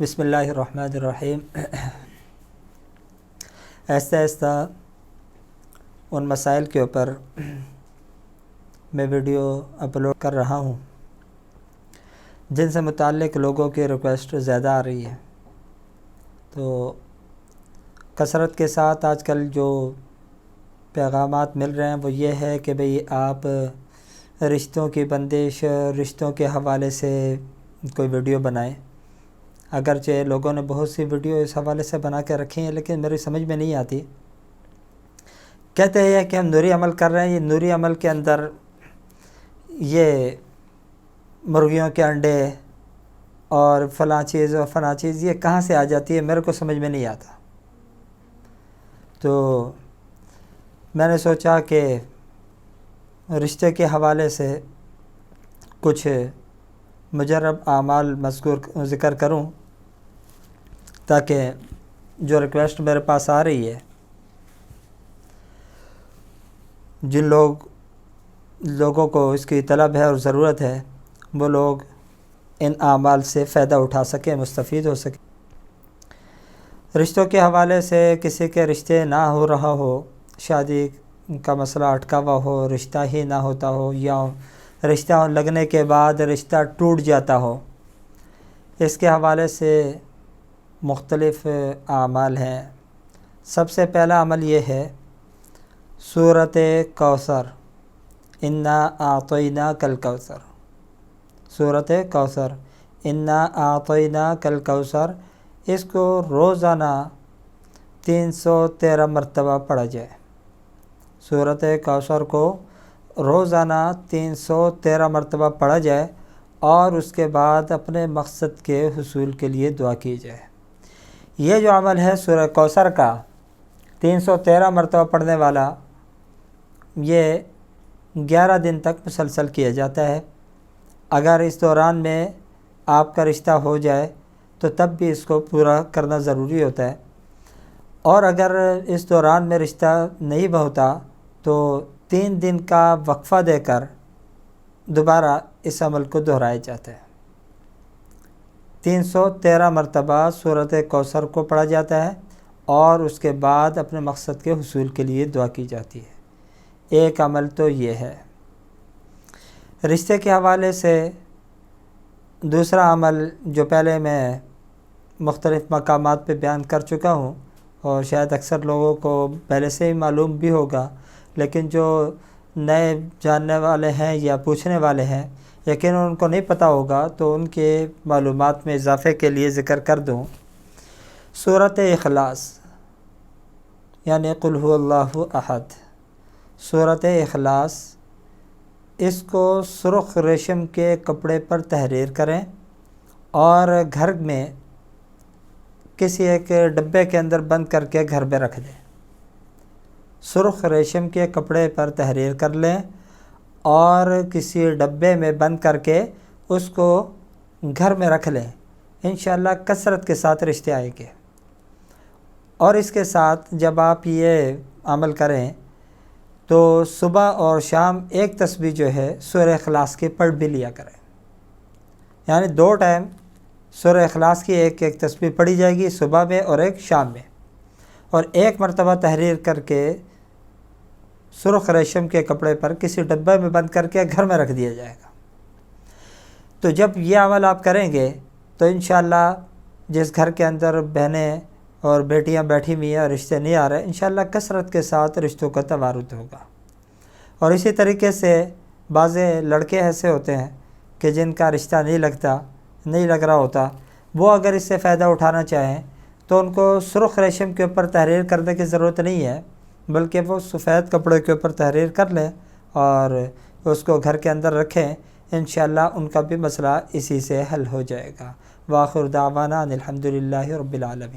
بسم اللہ الرحمن الرحیم۔ آہستہ آہستہ ان مسائل کے اوپر میں ویڈیو اپلوڈ کر رہا ہوں جن سے متعلق لوگوں کی ریکویسٹ زیادہ آ رہی ہے، تو کثرت کے ساتھ آج کل جو پیغامات مل رہے ہیں وہ یہ ہے کہ بھئی آپ رشتوں کی بندش، رشتوں کے حوالے سے کوئی ویڈیو بنائیں۔ اگرچہ لوگوں نے بہت سی ویڈیو اس حوالے سے بنا کے رکھی ہیں، لیکن میری سمجھ میں نہیں آتی۔ کہتے ہیں کہ ہم نوری عمل کر رہے ہیں، یہ نوری عمل کے اندر یہ مرغیوں کے انڈے اور فلاں چیز یہ کہاں سے آ جاتی ہے، میرے کو سمجھ میں نہیں آتا۔ تو میں نے سوچا کہ رشتے کے حوالے سے کچھ مجرب اعمال ذکر کروں تاکہ جو ریکویسٹ میرے پاس آ رہی ہے، جن لوگوں کو اس کی طلب ہے اور ضرورت ہے، وہ لوگ ان اعمال سے فائدہ اٹھا سکیں، مستفید ہو سکیں۔ رشتوں کے حوالے سے کسی کے رشتے نہ ہو رہا ہو، شادی کا مسئلہ اٹکا ہوا ہو، رشتہ ہی نہ ہوتا ہو، یا رشتہ لگنے کے بعد رشتہ ٹوٹ جاتا ہو، اس کے حوالے سے مختلف اعمال ہیں۔ سب سے پہلا عمل یہ ہے سورۃ کوثر، انا اعطیناک الکوثر۔ سورۃ کوثر، انا اعطیناک الکوثر، اس کو روزانہ 313 مرتبہ پڑھا جائے۔ سورۃ کوثر کو روزانہ 313 مرتبہ پڑھا جائے اور اس کے بعد اپنے مقصد کے حصول کے لیے دعا کی جائے۔ یہ جو عمل ہے سورہ کوثر کا 313 مرتبہ پڑھنے والا، یہ 11 دن تک مسلسل کیا جاتا ہے۔ اگر اس دوران میں آپ کا رشتہ ہو جائے تو تب بھی اس کو پورا کرنا ضروری ہوتا ہے، اور اگر اس دوران میں رشتہ نہیں ہوتا تو 3 دن کا وقفہ دے کر دوبارہ اس عمل کو دہرایا جاتا ہے۔ 313 مرتبہ سورۃ کوثر کو پڑھا جاتا ہے اور اس کے بعد اپنے مقصد کے حصول کے لیے دعا کی جاتی ہے۔ ایک عمل تو یہ ہے۔ رشتے کے حوالے سے دوسرا عمل جو پہلے میں مختلف مقامات پہ بیان کر چکا ہوں، اور شاید اکثر لوگوں کو پہلے سے ہی معلوم بھی ہوگا، لیکن جو نئے جاننے والے ہیں یا پوچھنے والے ہیں یقیناً ان کو نہیں پتہ ہوگا، تو ان کے معلومات میں اضافے کے لیے ذکر کر دوں۔ سورۃ اخلاص یعنی قل هو اللہ احد، سورۃ اخلاص، اس کو سرخ ریشم کے کپڑے پر تحریر کریں اور گھر میں کسی ایک ڈبے کے اندر بند کر کے گھر میں رکھ دیں۔ سرخ ریشم کے کپڑے پر تحریر کر لیں اور کسی ڈبے میں بند کر کے اس کو گھر میں رکھ لیں، انشاءاللہ کثرت کے ساتھ رشتے آئیں گے۔ اور اس کے ساتھ جب آپ یہ عمل کریں تو صبح اور شام ایک تسبیح جو ہے سورہ اخلاص کی پڑھ بھی لیا کریں، یعنی 2 ٹائم سورہ اخلاص کی ایک تسبیح پڑھی جائے گی، صبح میں اور ایک شام میں، اور 1 مرتبہ تحریر کر کے سرخ ریشم کے کپڑے پر کسی ڈبے میں بند کر کے گھر میں رکھ دیا جائے گا۔ تو جب یہ عمل آپ کریں گے تو انشاءاللہ جس گھر کے اندر بہنیں اور بیٹیاں بیٹھی ہوئی ہیں اور رشتے نہیں آ رہے، انشاءاللہ کثرت کے ساتھ رشتوں کا توارد ہوگا۔ اور اسی طریقے سے بعض لڑکے ایسے ہوتے ہیں کہ جن کا رشتہ نہیں لگ رہا ہوتا، وہ اگر اس سے فائدہ اٹھانا چاہیں تو ان کو سرخ ریشم کے اوپر تحریر کرنے کی ضرورت نہیں ہے، بلکہ وہ سفید کپڑے کے اوپر تحریر کر لیں اور اس کو گھر کے اندر رکھیں، انشاءاللہ ان کا بھی مسئلہ اسی سے حل ہو جائے گا۔ وآخر دعوانا ان الحمدللہ رب العالمین۔